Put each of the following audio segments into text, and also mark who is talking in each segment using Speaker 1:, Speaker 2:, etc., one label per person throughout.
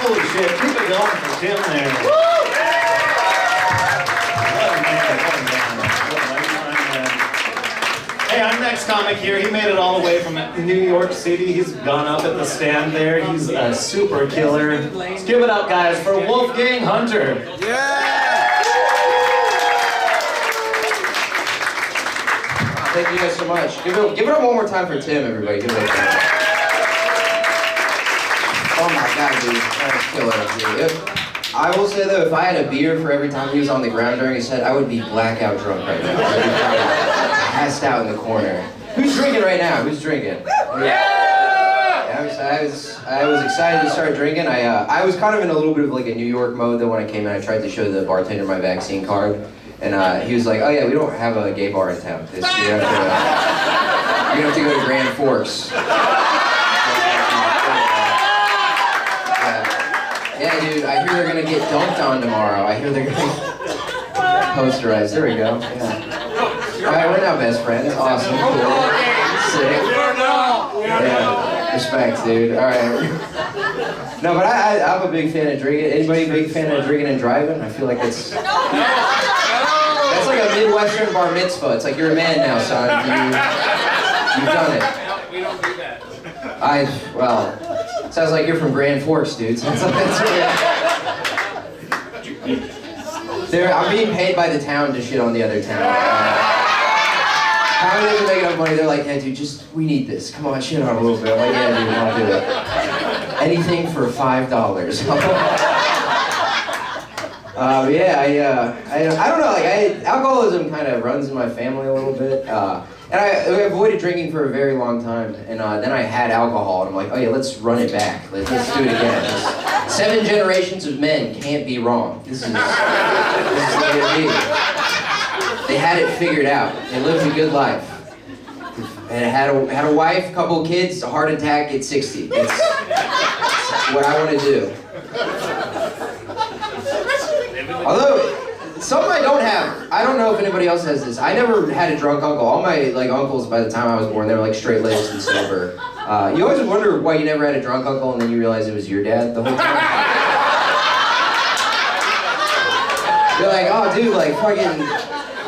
Speaker 1: Holy shit, keep it going for Tim there. Woo! Hey, our next comic here, he made it all the way from New York City. He's gone up at the stand there. He's a super killer. Let's give it up, guys, for Wolfgang Hunter.
Speaker 2: Yeah! Thank you guys so much. Give it up one more time for Tim, everybody. Give it up. Oh my God, dude. That was killer, dude. I will say though, if I had a beer for every time he was on the ground during his set, I would be blackout drunk right now. I'd be passed out in the corner. Who's drinking right now? Who's drinking? Yeah! I was excited to start drinking. I was kind of in a little bit of like a New York mode though when I came in. I tried to show the bartender my vaccine card, and he was like, "Oh yeah, we don't have a gay bar in town. You have to go to Grand Forks." Yeah, dude, I hear they're gonna get dunked on tomorrow. I hear they're gonna posterized. There we go. Yeah. Alright, we're now best friends. Awesome. Cool. Sick. Yeah. Respect, dude. Alright. No, but I'm a big fan of drinking. Anybody a big fan of drinking and driving? I feel like that's like a Midwestern bar mitzvah. It's like you're a man now, son. You've done it.
Speaker 3: We don't do that.
Speaker 2: Well. Sounds like you're from Grand Forks, dude. I'm being paid by the town to shit on the other town. Town doesn't make enough money. They're like, "Hey, dude, we need this. Come on, shit on a little bit." I'm like, "Yeah, dude, I'll do it. Anything for $5." I don't know. Like, alcoholism kind of runs in my family a little bit. And I avoided drinking for a very long time, and then I had alcohol, and I'm like, "Oh yeah, let's run it back. Let's do it again." 7 generations of men can't be wrong. This is what it is. They had it figured out. They lived a good life. And had a wife, couple kids, a heart attack at 60. That's what I want to do. Although, something I don't have, I don't know if anybody else has this. I never had a drunk uncle. All my uncles by the time I was born, they were like straight-laced and sober. You always wonder why you never had a drunk uncle and then you realize it was your dad the whole time. You're like, "Oh dude, like fucking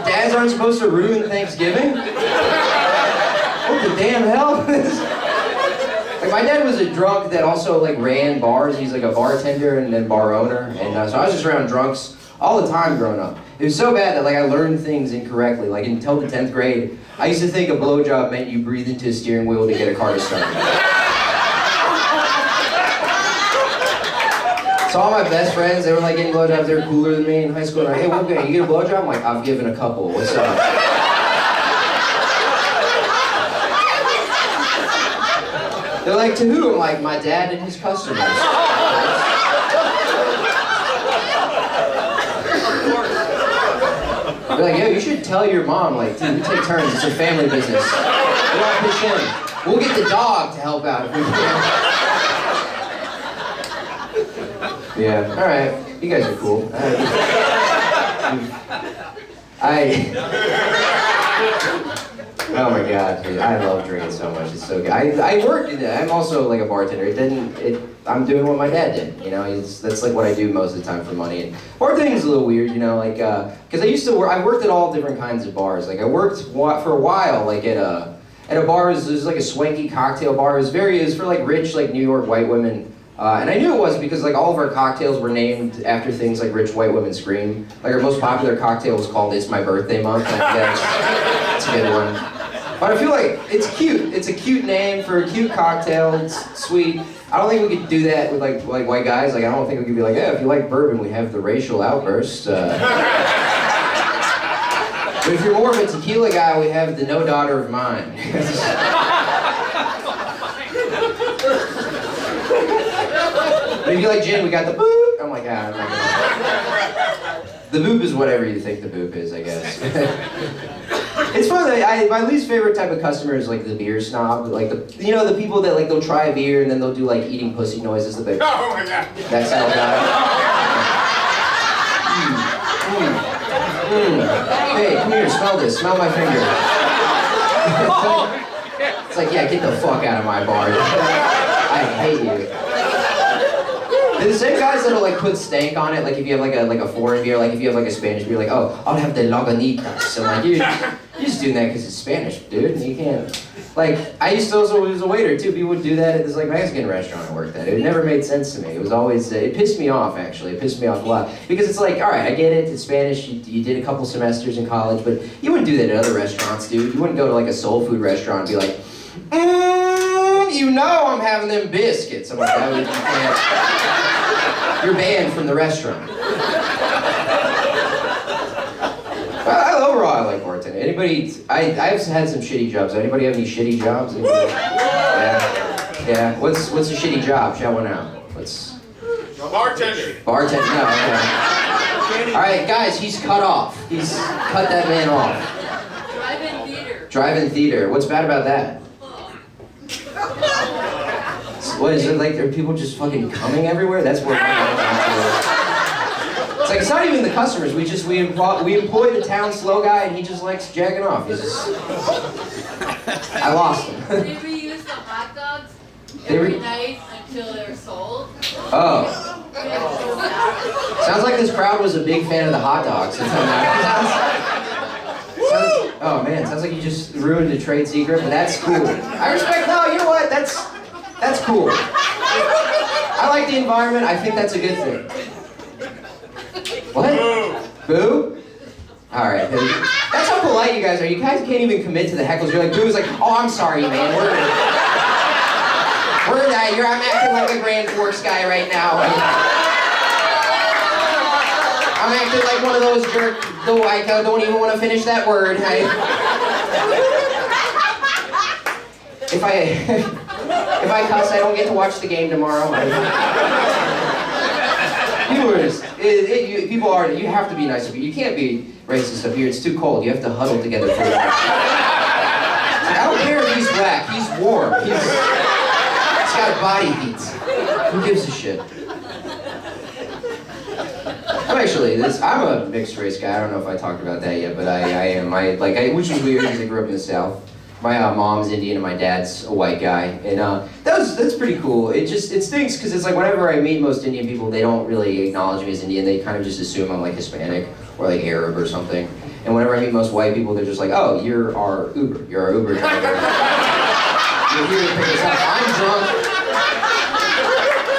Speaker 2: dads aren't supposed to ruin Thanksgiving? What the damn hell?" Like my dad was a drunk that also like ran bars. He's like a bartender and then bar owner. And so I was just around drunks all the time growing up. It was so bad that like I learned things incorrectly. Like until the 10th grade, I used to think a blowjob meant you breathe into a steering wheel to get a car to start. So all my best friends, they were like getting blowjobs. They were cooler than me in high school. They're like, "Hey, Wolfgang, you get a blowjob?" I'm like, "I've given a couple. What's up?" They're like, "To who?" I'm like, "My dad and his customers." They're like, "Yo, you should tell your mom, like, dude, we take turns, it's a family business. We don't pitch in. We'll get the dog to help out if we can." Yeah, alright, you guys are cool. Oh my God, dude, I love drinking so much, it's so good. I work in that, I'm also like a bartender. I'm doing what my dad did, you know, that's like what I do most of the time for money. And bartending is a little weird, you know, like, cause I worked at all different kinds of bars. Like I worked for a while, like at a bar, it was like a swanky cocktail bar. It was for like rich, like New York white women. And I knew it was because like all of our cocktails were named after things like Rich White Women Scream. Like our most popular cocktail was called It's My Birthday Month. That's a good one. But I feel like it's cute. It's a cute name for a cute cocktail. It's sweet. I don't think we could do that with like white guys. Like I don't think we could be like, "Yeah, if you like bourbon, we have the racial outburst." But if you're more of a tequila guy, we have the No Daughter of Mine. But if you like gin, we got the boop. I'm like, I'm not gonna. The boop is whatever you think the boop is, I guess. It's fun. My least favorite type of customer is like the beer snob, like the people that like they'll try a beer and then they'll do like eating pussy noises. That they,
Speaker 3: Oh my God.
Speaker 2: that style guy. Hey, come here, smell this. Smell my finger. It's like, yeah, get the fuck out of my bar. I hate you. The same guys that'll like put stank on it, like if you have like a foreign beer, like if you have like a Spanish beer, like, oh, I'll have the Lagunitas. So like, you're just doing that because it's Spanish, dude, and you can't. Like, I used to also was a waiter too. People would do that at this like Mexican restaurant I worked at. It never made sense to me. It was always, it pissed me off actually. It pissed me off a lot. Because it's like, all right, I get it, it's Spanish, you did a couple semesters in college, but you wouldn't do that at other restaurants, dude. You wouldn't go to like a soul food restaurant and be like, you know I'm having them biscuits. I'm like, that would, you can't. You're banned from the restaurant. Overall, I like bartending. Anybody? I've had some shitty jobs. Anybody have any shitty jobs? Yeah. What's a shitty job? Shout one out. What's?
Speaker 3: Bartender.
Speaker 2: Bartender. No. Okay. All right, guys. He's cut off. He's cut that man off.
Speaker 4: Drive-in theater.
Speaker 2: Drive-in theater. What's bad about that? What is it like? Are people just fucking coming everywhere? That's what. It's like, it's not even the customers, we employ the town slow guy and he just likes jacking off. He's just... I lost him.
Speaker 4: They reuse the hot dogs every night until they're sold.
Speaker 2: Oh. Sounds like this crowd was a big fan of the hot dogs. Oh man, sounds like you just ruined a trade secret, but that's cool. I respect, no, you know what, that's cool. I like the environment, I think that's a good thing. What? Boo? Alright. That's how polite you guys are. You guys can't even commit to the heckles. You're like, Boo is like, oh, I'm sorry, man. I'm acting like a Grand Forks guy right now. I'm acting like one of those jerks. Though I don't even want to finish that word. If I cuss, I don't get to watch the game tomorrow. People are, you have to be nice. You can't be racist up here. It's too cold. You have to huddle together for the I don't care if he's black. He's warm. He's got body heat. Who gives a shit? I'm a mixed race guy. I don't know if I talked about that yet, but I am. Which is weird because I grew up in the South. My mom's Indian and my dad's a white guy, and that's pretty cool. It stinks because it's like whenever I meet most Indian people, they don't really acknowledge me as Indian. They kind of just assume I'm like Hispanic or like Arab or something. And whenever I meet most white people, they're just like, "Oh, you're our Uber driver. You're here to pick us up. I'm drunk,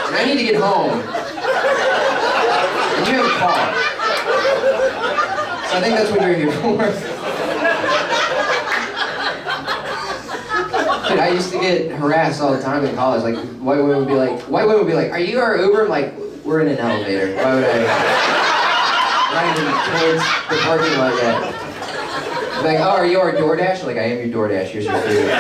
Speaker 2: and I need to get home, and you have a car. So I think that's what you're here for." Dude, I used to get harassed all the time in college. Like, white women would be like, "Are you our Uber?" I'm like, "We're in an elevator. Why would I?" Not even towards the parking lot yet. Like, "Oh, are you our DoorDash?" Like, "I am your DoorDash. Here's your food."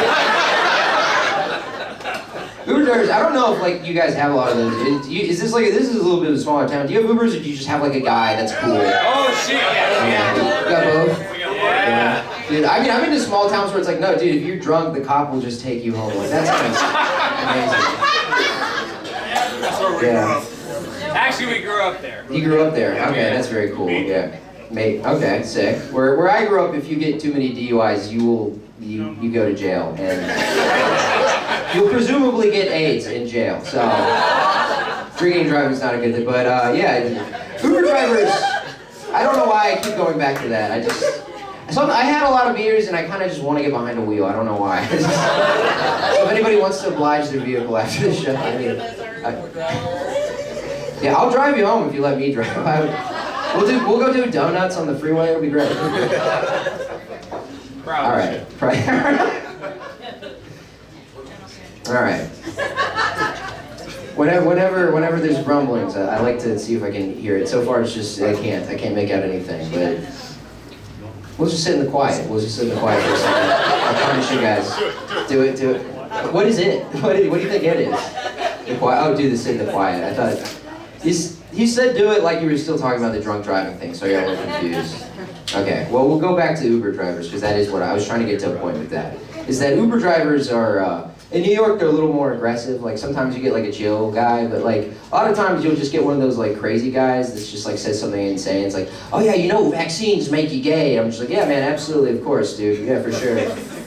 Speaker 2: Uber drivers. I don't know if like you guys have a lot of those. This is a little bit of a smaller town. Do you have Ubers, or do you just have like a guy that's cool?
Speaker 3: Oh shit! Yeah.
Speaker 2: You got both. Yeah. Dude, I mean, I'm into small towns where it's like, no, dude, if you're drunk, the cop will just take you home. Like, that's amazing.
Speaker 3: That's where we grew up. Actually, we grew up there.
Speaker 2: You grew up there? Okay, that's very cool. Yeah. Mate, okay, sick. Where I grew up, if you get too many DUIs, you go to jail, and you'll presumably get AIDS in jail. So drinking and driving is not a good thing, but yeah, Uber drivers. I don't know why I keep going back to that. I had a lot of beers and I kind of just want to get behind a wheel. I don't know why. So if anybody wants to oblige their vehicle after the show, yeah, I'll drive you home if you let me drive. We'll go do donuts on the freeway. It'll be great. All right. All right. Whenever there's grumblings, I like to see if I can hear it. So far, it's just I can't make out anything. But we'll just sit in the quiet. We'll just sit in the quiet for a second. I promise you guys. Do it. What is it? What do you think it is? The quiet. Oh, do the sit in the quiet. I thought he said do it like you were still talking about the drunk driving thing. So I got a little confused. Okay. Well, we'll go back to Uber drivers because that is what I was trying to get to a point with that. Is that Uber drivers are. In New York, they're a little more aggressive. Like, sometimes you get, like, a chill guy, but, like, a lot of times you'll just get one of those, like, crazy guys that's just, like, says something insane. It's like, oh, yeah, you know, vaccines make you gay. I'm just like, yeah, man, absolutely, of course, dude. Yeah, for sure.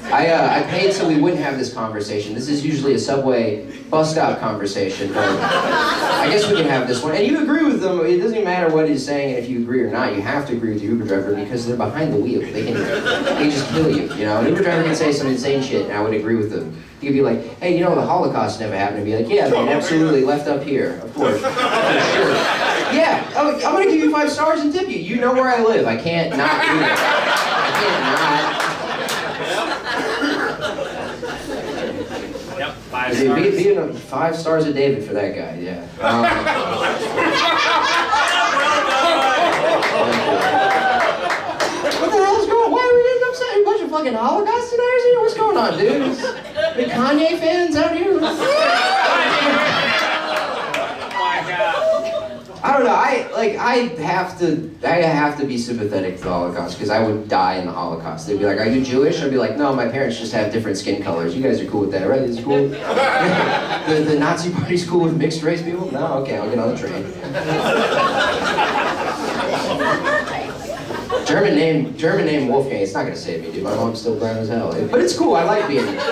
Speaker 2: I paid so we wouldn't have this conversation. This is usually a subway bus stop conversation, but I guess we can have this one. And you agree with them. It doesn't even matter what he's saying, and if you agree or not, you have to agree with the Uber driver because they're behind the wheel. They can just kill you, you know? An Uber driver can say some insane shit, and I would agree with them. You could be like, hey, you know, the Holocaust never happened. And be like, yeah, man, absolutely, left up here, of course. For sure. Yeah, I'm gonna give you 5 stars and tip you. You know where I live. I can't not do it. I can't not.
Speaker 3: Yep, 5
Speaker 2: Dude,
Speaker 3: stars.
Speaker 2: being 5 stars a David for that guy, yeah. What the hell's going on? Why are we getting upset? Are you a bunch of fucking Holocaust deniers here? What's going on, dude? Big Kanye fans out here?
Speaker 3: Oh my God.
Speaker 2: I don't know. I have to be sympathetic to the Holocaust because I would die in the Holocaust. They'd be like, "Are you Jewish?" I'd be like, "No, my parents just have different skin colors. You guys are cool with that, right? This is cool." the Nazi party's cool with mixed race people? No, okay, I'll get on the train. German name Wolfgang. It's not gonna save me, dude. My mom's still brown as hell. But it's cool. I like being mixed.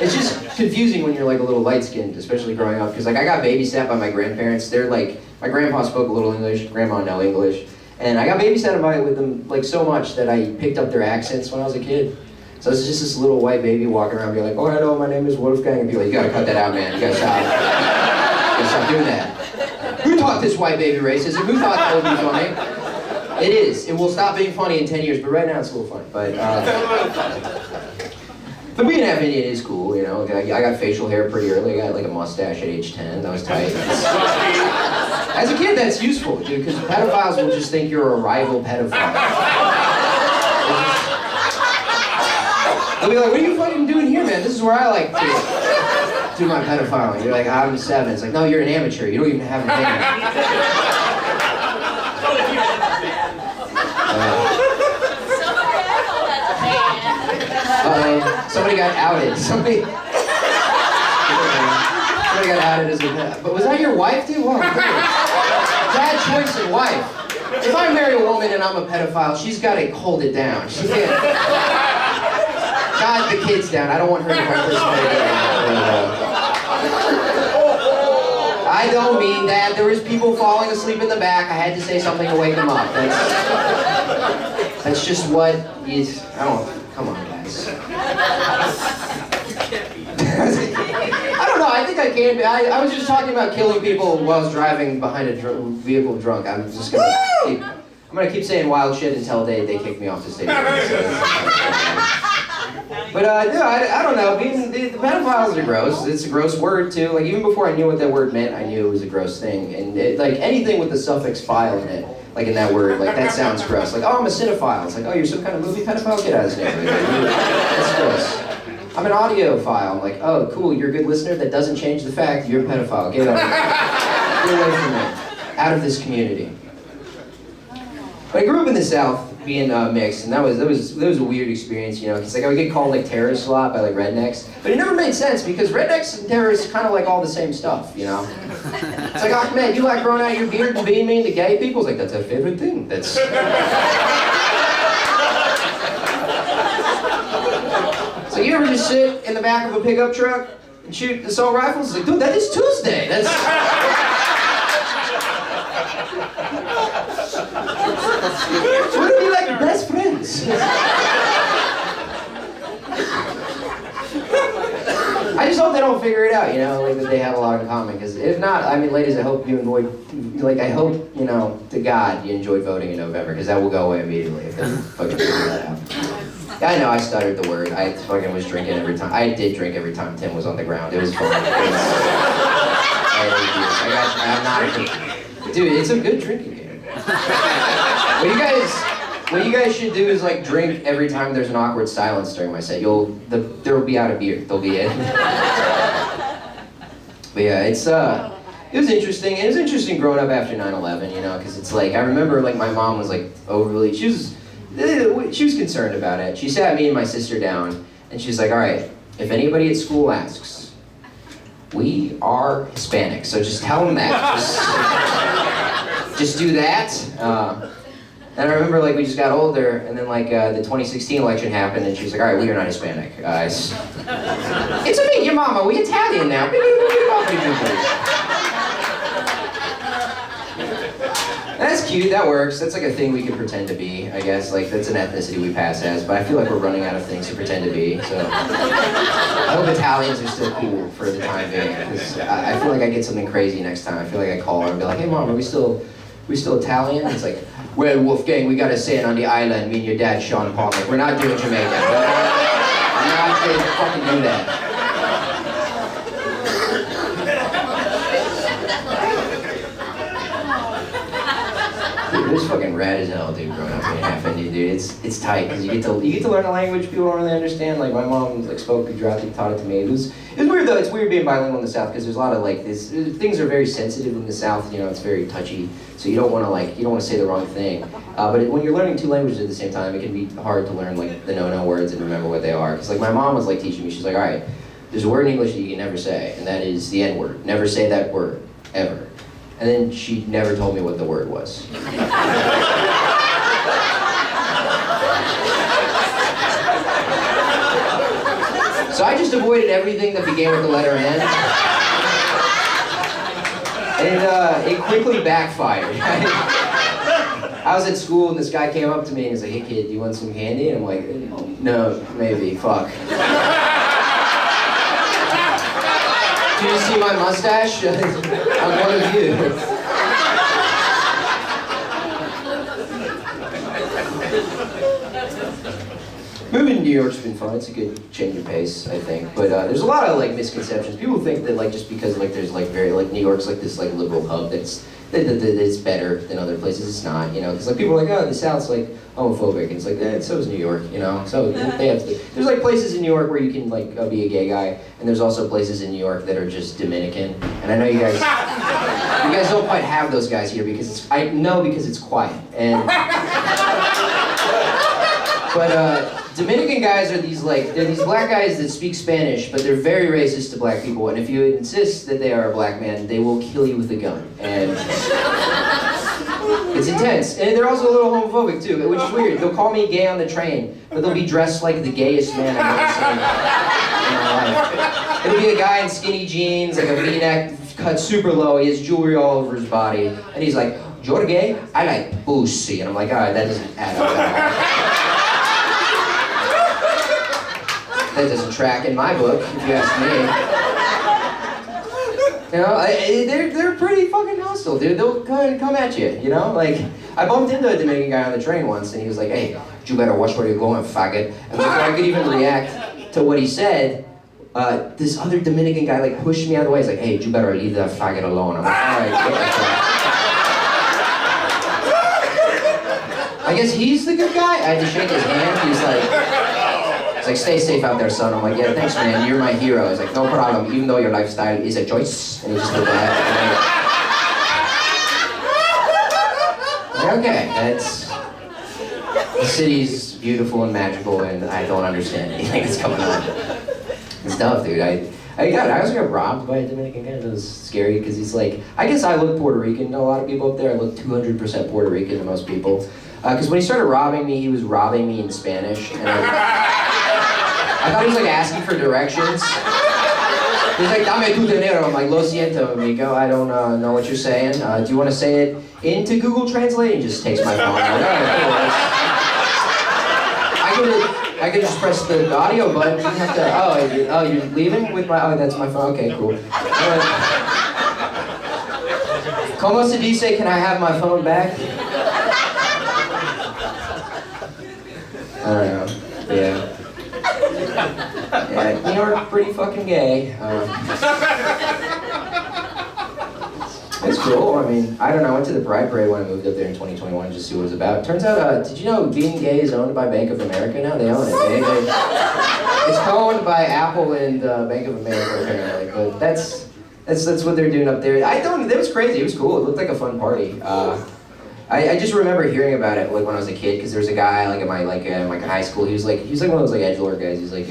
Speaker 2: It's just confusing when you're like a little light-skinned, especially growing up. Because like I got babysat by my grandparents. They're like, my grandpa spoke a little English, grandma no English, and I got babysat with them like so much that I picked up their accents when I was a kid. So it's just this little white baby walking around, being like, "Oh hello, my name is Wolfgang," and be like, "You gotta cut that out, man. You gotta stop. You gotta stop doing that." Who taught this white baby racism? Who thought that would be funny? It is. It will stop being funny in 10 years, but right now it's a little funny. But being half Indian is cool, you know. I got facial hair pretty early. I got like a mustache at age 10. That was tight. As a kid, that's useful, dude, because pedophiles will just think you're a rival pedophile. They'll be like, "What are you fucking doing here, man? This is where I like to do my pedophiling." You're like, "I'm 7." It's like, "No, you're an amateur. You don't even have a name." Somebody got outed. Somebody got outed as a pedophile. But was that your wife, dude? Whoa, bad choice of wife. If I marry a woman and I'm a pedophile, she's got to hold it down. She can't. Got the kids down. I don't want her to participate. I don't mean that. There was people falling asleep in the back. I had to say something to wake them up. That's just what is. I don't. Come on, guys. I don't know. I think I can be. I was just talking about killing people while I was driving behind a vehicle drunk. I'm just gonna. I'm gonna keep saying wild shit until they kick me off the stage. But no, I don't know. The pedophiles are gross. It's a gross word too. Like even before I knew what that word meant, I knew it was a gross thing. And like anything with the suffix "phile" in it, like in that word, like that sounds gross. Like, "Oh, I'm a cinephile." It's like, "Oh, you're some kind of movie pedophile? Get out of this neighborhood." That's gross. I'm an audiophile. I'm like, "Oh, cool. You're a good listener." That doesn't change the fact you're a pedophile. Get away from me. Out of this community. But I grew up in the South, being mixed, and that was a weird experience, you know, because like I would get called like terrorists a lot by like rednecks, but it never made sense because rednecks and terrorists kind of like all the same stuff, you know. It's like, "Ahmed, you like growing out your beard and being mean to gay people?" It's like, "That's our favorite thing." That's. So you ever just sit in the back of a pickup truck and shoot assault rifles? It's like, dude, that is Tuesday. That's. We're gonna be like best friends. I just hope they don't figure it out, you know, like that they have a lot in common. Because if not, I mean, ladies, I hope you enjoy, like, I hope, you know, to God, you enjoyed voting in November, because that will go away immediately if they fucking figure that out. Yeah, I know, I stuttered the word. I fucking was drinking every time. I did drink every time Tim was on the ground. It was fun. I'm not a dude, it's a good drinking game. What you guys should do is like drink every time there's an awkward silence during my set. There will be out of beer. There'll be it. But yeah, it was interesting. It was interesting growing up after 9/11, you know, because it's like I remember like my mom was like overly. She was concerned about it. She sat me and my sister down, and she's like, "All right, if anybody at school asks, we are Hispanic, so just tell them that. Just do that." And I remember like we just got older, and then like the 2016 election happened, and she was like, "All right, we are not Hispanic. It's a me, your mama. We Italian now." cute, that works. That's like a thing we can pretend to be, I guess. Like, that's an ethnicity we pass as, but I feel like we're running out of things to pretend to be, so. I hope Italians are still cool for the time being, because I feel like I get something crazy next time. I feel like I call her and be like, hey mom, are we still Italian? It's like, well, Wolfgang, we gotta say it on the island, me and your dad, Sean Paul. Like, we're not doing Jamaican. I'm not gonna fucking do that. It was fucking rad as hell, dude, growing up being half Indian, dude. It's tight, because you get to learn a language people don't really understand. Like, my mom, like, spoke Gujarati, taught it to me. It was weird, though. It's weird being bilingual in the South, because there's a lot of, like, things are very sensitive in the South, you know, it's very touchy. So you don't want to say the wrong thing. But when you're learning two languages at the same time, it can be hard to learn, like, the no-no words and remember what they are. Because, like, my mom was, like, teaching me, she's like, all right, there's a word in English that you can never say, and that is the N-word. Never say that word, ever. And then she never told me what the word was. So I just avoided everything that began with the letter N. And it quickly backfired. I was at school and this guy came up to me and he's like, hey kid, do you want some candy? And I'm like, no, maybe, fuck. Did you see my mustache? I'm one of you. Moving to New York's been fun. It's a good change of pace, I think. But there's a lot of like misconceptions. People think that like just because like there's like very like New York's like this like liberal hub that's better than other places. It's not, you know, because like people are like, oh, the South's like homophobic, and it's like, so is New York, you know. So they have there's like places in New York where you can like be a gay guy, and there's also places in New York that are just Dominican. And I know you guys don't quite have those guys here because because it's quiet and. But Dominican guys are they're these black guys that speak Spanish, but they're very racist to black people. And if you insist that they are a black man, they will kill you with a gun. And it's intense. And they're also a little homophobic too, which is weird. They'll call me gay on the train, but they'll be dressed like the gayest man I've ever seen in my life. It'll be a guy in skinny jeans, like a V-neck, cut super low. He has jewelry all over his body, and he's like, "You're gay? I like pussy." And I'm like, all right, that doesn't add up at all. That doesn't track in my book, if you ask me. You know, they're pretty fucking hostile, dude. They'll come at you, you know? Like, I bumped into a Dominican guy on the train once, and he was like, hey, you better watch where you're going, faggot. And before I could even react to what he said, this other Dominican guy, like, pushed me out of the way. He's like, hey, you better leave that faggot alone. I'm like, all right, get the fuck. I guess he's the good guy. I had to shake his hand. He's like, stay safe out there, son. I'm like, yeah, thanks, man. You're my hero. He's like, no problem, even though your lifestyle is a choice. And he just looked at me. Like, okay, the city's beautiful and magical, and I don't understand anything that's going on. It's tough, dude. I also got robbed by a Dominican guy. It was scary because he's like, I guess I look Puerto Rican to a lot of people up there. I look 200% Puerto Rican to most people. Because when he started robbing me, he was robbing me in Spanish. And I thought he was like asking for directions. He's like, dame tu dinero. I'm like, lo siento, amigo. I don't know what you're saying. Do you want to say it into Google Translate? He just takes my phone. I'm like, all right, cool. I could just press the audio button. You have to, oh, you're leaving with my, oh, that's my phone. Okay, cool. Como se dice, can I have my phone back? I don't know. Yeah. Yeah, New York, pretty fucking gay. It's cool. I mean, I don't know. I went to the Pride Parade when I moved up there in 2021 just to see what it was about. Turns out, did you know being gay is owned by Bank of America now? They own it. It's co-owned by Apple and Bank of America apparently. But that's what they're doing up there. It was crazy. It was cool. It looked like a fun party. I just remember hearing about it like when I was a kid because there was a guy like in my high school. He was like one of those like edgelord guys. He's like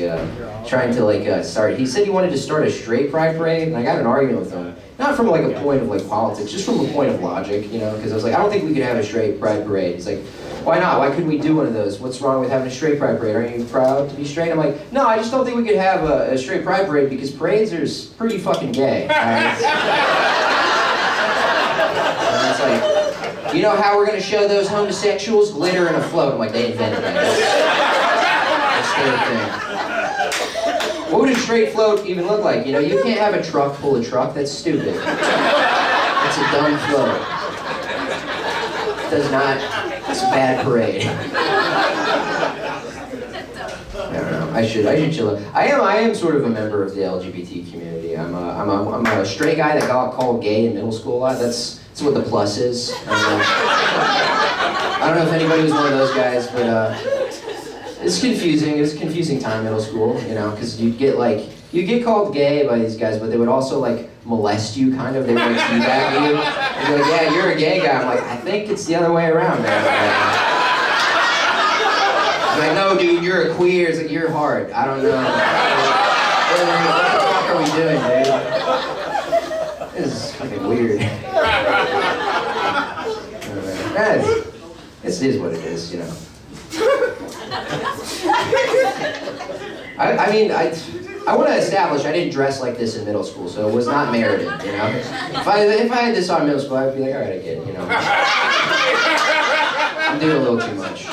Speaker 2: trying to like start. He said he wanted to start a straight pride parade, and I got in an argument with him. Not from like a point of like politics, just from a point of logic, you know. Because I was like, I don't think we could have a straight pride parade. He's like, why not? Why couldn't we do one of those? What's wrong with having a straight pride parade? Are you proud to be straight? I'm like, no, I just don't think we could have a straight pride parade because parades are pretty fucking gay. And it's like. You know how we're gonna show those homosexuals? Glitter and a float. I'm like, they invented that. That's their thing. What would a straight float even look like? You know, you can't have a truck pull a truck. That's stupid. It's a dumb float. It does not. It's a bad parade. I don't know. I should chill out. I am sort of a member of the LGBT community. I'm a straight guy that got called gay in middle school a lot. That's what the plus is. I don't know if anybody was one of those guys, but it's confusing. It was a confusing time in middle school, you know, because you get called gay by these guys, but they would also like molest you, kind of. They would like teabag you. They'd be like, yeah, you're a gay guy. I'm like, I think it's the other way around, man. I'm like, no, dude, you're a queer. It's like, you're hard. I don't know. What the fuck are we doing, dude? This is fucking weird. It is what it is, you know. I mean, I want to establish I didn't dress like this in middle school, so it was not merited, you know. If I had this on middle school, I'd be like, all right, I get it, you know. I'm doing a little too much.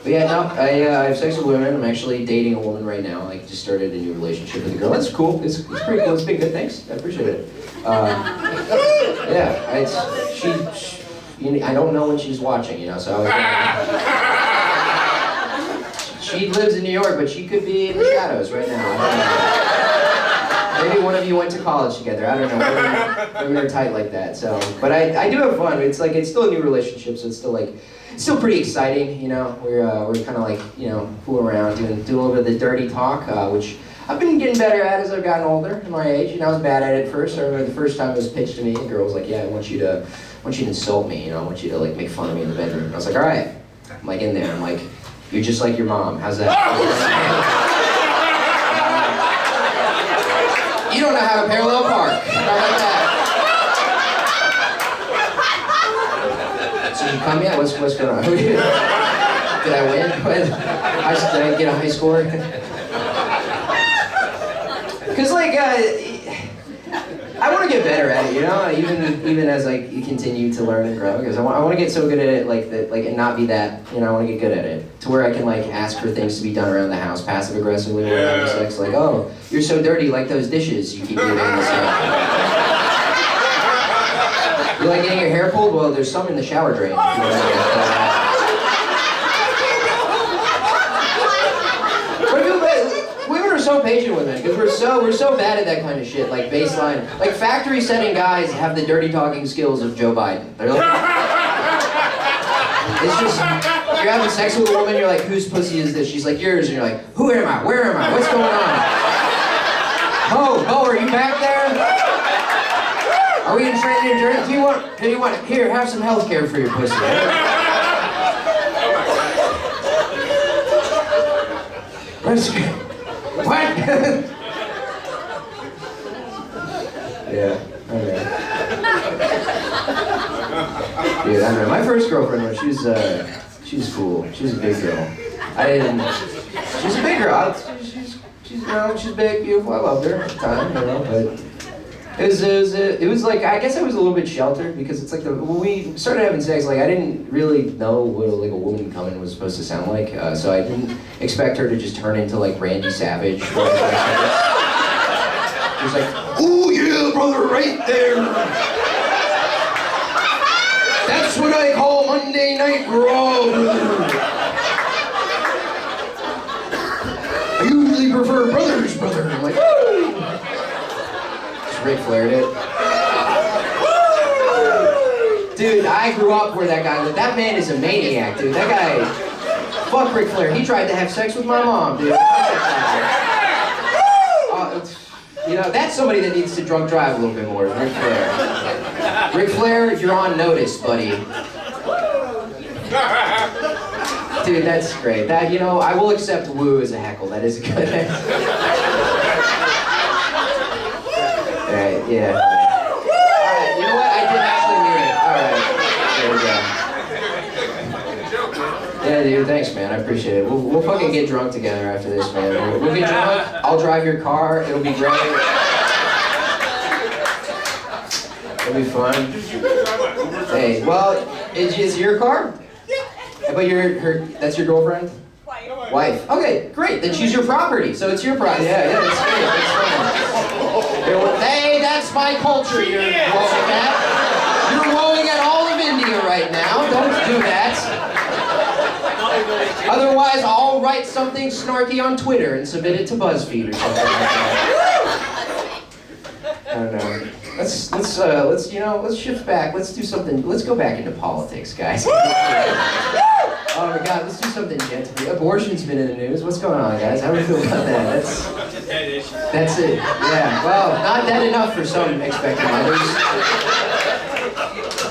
Speaker 2: But yeah, no, I have sex with women. I'm actually dating a woman right now. I just started a new relationship with a girl. That's cool. It's pretty cool. It's been good. Thanks. I appreciate it. Yeah, I don't know when she's watching, you know, so I was she lives in New York, but she could be in the shadows right now. I don't know. Maybe one of you went to college together. I don't know. Women are tight like that. So, but I do have fun. It's still a new relationship, so it's still pretty exciting, you know. We're kind of like, you know, fooling around, doing a little bit of the dirty talk, which I've been getting better at as I've gotten older in my age. You know, I was bad at it first. I remember the first time it was pitched to me, the girl was like, yeah, I want you to insult me, you know, I want you to like make fun of me in the bedroom. And I was like, all right. I'm like in there, I'm like, you're just like your mom. How's that? You don't know how to parallel park. How about that? So you come, yeah, what's going on? Did I win? Did I get a high score? Because like, I want to get better at it, you know. Even as like you continue to learn and grow, because I want to get so good at it, like that, like and not be that, you know. I want to get good at it to where I can like ask for things to be done around the house, passive aggressively when we're having sex. Like, oh, you're so dirty, like those dishes you keep doing. You like getting your hair pulled? Well, there's some in the shower drain. Women are so patient with it because we're so bad at that kind of shit, like baseline. Like factory setting guys have the dirty talking skills of Joe Biden. They're like, it's just, you're having sex with a woman, you're like, whose pussy is this? She's like, yours, and you're like, who am I? Where am I? What's going on? Bo, are you back there? Are we in training and journey? Do you want, here, have some health care for your pussy. What? Yeah, okay. Dude, I don't know. My first girlfriend, she was cool. She was a big girl. She's a big girl. She's big, beautiful. I loved her at the time, you know, but it was like, I guess I was a little bit sheltered because it's like when we started having sex, like I didn't really know what like a woman coming was supposed to sound like, so I didn't expect her to just turn into like Randy Savage. She was like, "Ooh yeah, brother, right there. That's what I call Monday Night Raw, brother. I usually prefer brothers, brother." I'm like, woo! Ric Flair did. Dude, I grew up where that guy lived. That man is a maniac, dude. That guy, fuck Ric Flair. He tried to have sex with my mom, dude. You know, that's somebody that needs to drunk drive a little bit more, Ric Flair. Ric Flair, you're on notice, buddy. Dude, that's great. That, you know, I will accept woo as a heckle. That is good. Alright, yeah. Alright, you know what? I did actually mean it. Alright, there we go. Yeah, dude, thanks, man. I appreciate it. We'll fucking get drunk together after this, man. We'll get drunk. I'll drive your car. It'll be great. It'll be fun. Hey, well, is it your car? Yeah. But that's your girlfriend? Wife. Okay, great. Then she's your property. So it's your property. Yeah, that's great. That's fine. Hey, that's my culture you're blowing at. You're blowing at all of India right now. Don't do that. Otherwise, I'll write something snarky on Twitter and submit it to BuzzFeed or something like that. I don't know. Let's shift back. Let's do something. Let's go back into politics, guys. Oh my God, let's do something gentle. Abortion's been in the news. What's going on, guys? How do we feel about that? That's it. Yeah. Well, not dead enough for some expectant others.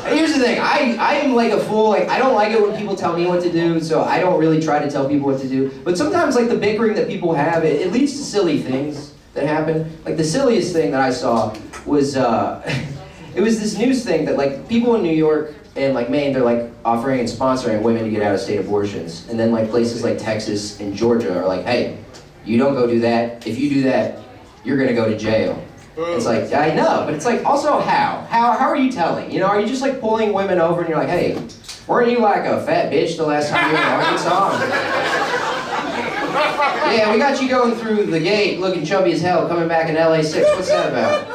Speaker 2: Here's the thing. I am like a fool. Like, I don't like it when people tell me what to do, so I don't really try to tell people what to do. But sometimes, like, the bickering that people have, it leads to silly things that happen. Like, the silliest thing that I saw was, it was this news thing that, like, people in New York and, like, Maine, they're, like, offering and sponsoring women to get out-of-state abortions. And then, like, places like Texas and Georgia are like, hey, you don't go do that. If you do that, you're gonna go to jail. It's like, I know, but it's like, also how? How are you telling? You know, are you just like pulling women over and you're like, hey, weren't you like a fat bitch the last time you were in Arkansas? Yeah, we got you going through the gate looking chubby as hell, coming back in LA6. What's that about?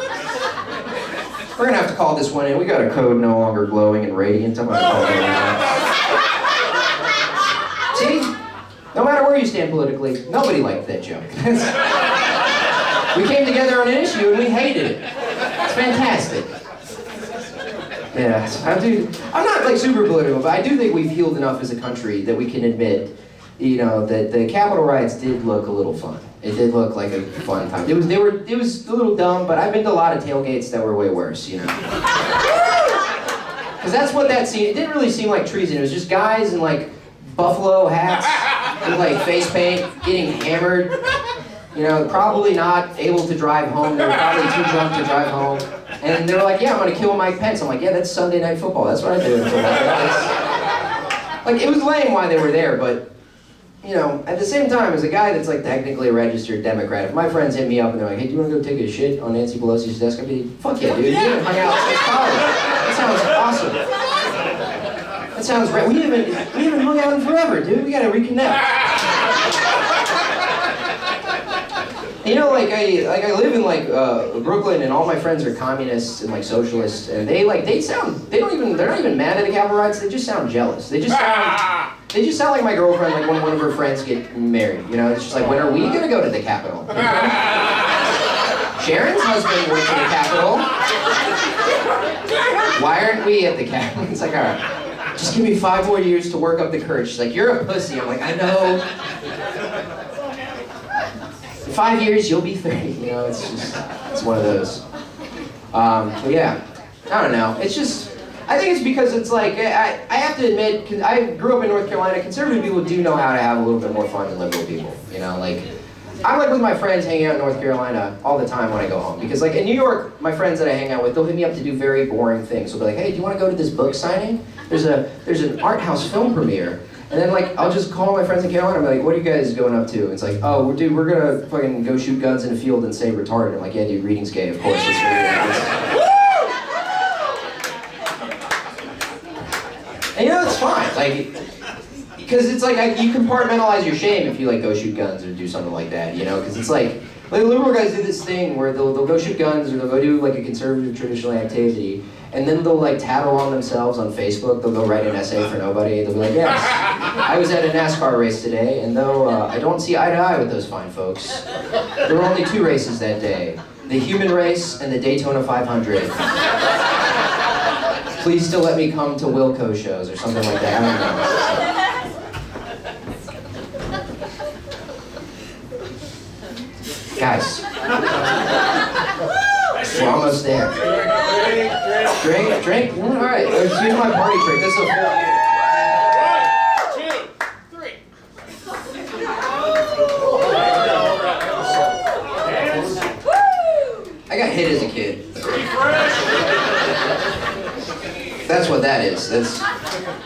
Speaker 2: We're gonna have to call this one in. We got a code no longer glowing and radiant. I'm gonna call it in. See? No matter where you stand politically, nobody liked that joke. We came together on an issue and we hated it. It's fantastic. Yeah, I'm not like super political, but I do think we've healed enough as a country that we can admit, you know, that the Capitol riots did look a little fun. It did look like a fun time. It was a little dumb, but I've been to a lot of tailgates that were way worse, you know. Because that's what that seemed. It didn't really seem like treason. It was just guys in like buffalo hats with like face paint, getting hammered. You know, probably not able to drive home. They were probably too drunk to drive home. And they were like, yeah, I'm gonna kill Mike Pence. I'm like, yeah, that's Sunday Night Football. That's what I do. Like, it was lame why they were there, but, you know, at the same time, as a guy that's like technically a registered Democrat, if my friends hit me up and they're like, hey, do you wanna go take a shit on Nancy Pelosi's desk? I'd be, fuck yeah, dude. We haven't hung out since college. That sounds awesome. That sounds great. We haven't hung out in forever, dude. We gotta reconnect. You know, like I live in like Brooklyn, and all my friends are communists and like socialists, and they're not even mad at the Capitol riots. They just sound jealous. They just sound like my girlfriend, like when one of her friends get married. You know, it's just like, when are we gonna go to the Capitol? Sharon's husband went to the Capitol. Why aren't we at the Capitol? It's like, all right, just give me 5 more years to work up the courage. She's like, you're a pussy. I'm like, I know. 5 years, you'll be 30. You know, it's one of those. But yeah, I don't know. It's just, I think it's because it's like, I have to admit, cause I grew up in North Carolina, conservative people do know how to have a little bit more fun than liberal people. You know, like, I'm like with my friends hanging out in North Carolina all the time when I go home. Because like in New York, my friends that I hang out with, they'll hit me up to do very boring things. They'll be like, hey, do you want to go to this book signing? There's an art house film premiere. And then like, I'll just call my friends in Carolina and be like, what are you guys going up to? It's like, oh, dude, we're gonna fucking go shoot guns in a field and say retarded. I'm like, yeah, dude, reading's gay, of course. It's and you know, it's fine. Like, because it's like, you compartmentalize your shame if you like go shoot guns or do something like that, you know? Because it's like liberal guys do this thing where they'll go shoot guns or they'll go do like a conservative traditional activity. And then they'll like tattle on themselves on Facebook. They'll go write an essay for nobody. They'll be like, yes, I was at a NASCAR race today, and though I don't see eye to eye with those fine folks, there were only 2 races that day. The human race and the Daytona 500. Please still let me come to Wilco shows or something like that. I don't know. Guys. We're almost there. Drink? All right, here's my party trick. This is a full...
Speaker 3: 1, 2, 3.
Speaker 2: I got hit as a kid. That's what that is.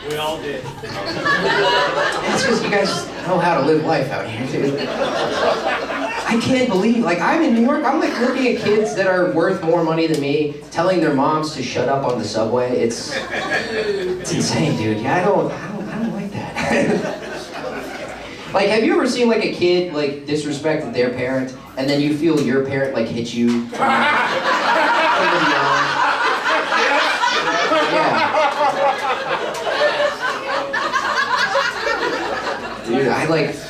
Speaker 3: We all did.
Speaker 2: That's because you guys know how to live life out here, dude. I can't believe, like, I'm in New York, I'm like looking at kids that are worth more money than me, telling their moms to shut up on the subway. It's insane, dude. Yeah, I don't like that. Like, have you ever seen like a kid like disrespect their parent, and then you feel your parent like hit you from the beyond? Yeah.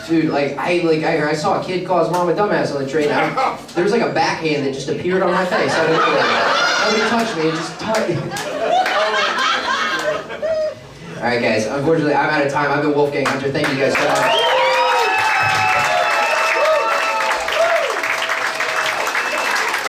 Speaker 2: Dude, I saw a kid call his mom a dumbass on the train. There was like a backhand that just appeared on my face. Nobody touched me, it just touched. All right, guys, unfortunately, I'm out of time. I've been Wolfgang Hunter. Thank you guys so much.